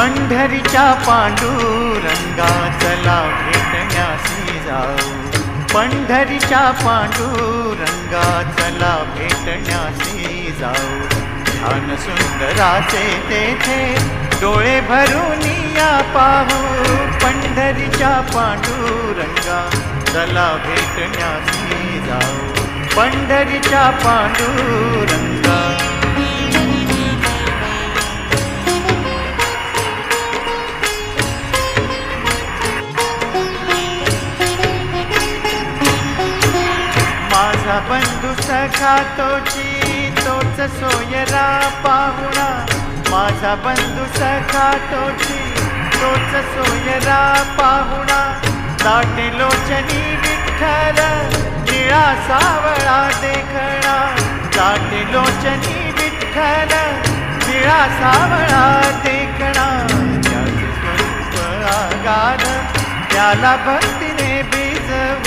पंढरीच्या पांडुरंगा चला भेटण्यासी जाऊ, पंढरीच्या पांडुरंगा चला भेटण्यासी जाऊ। ध्यान सुंदराचे तेथे डोळे भरून या पाहू, पंढरीच्या पांडुरंगा चला भेटण्यासी जाऊ, पंढरीच्या पांडुरंगा। माझा बंधू सखा तोच सोयरा पाहुणा, माझा बंधू सखा तोच सोयरा पाहुणा। दाटे लोचनी विठ्ठल निळा सावळा देखणा, दाटे लोचनी विठ्ठल निळा सावळा देखणा। त्याचे स्वरूप आगाध त्याला भक्तीने बीजवू,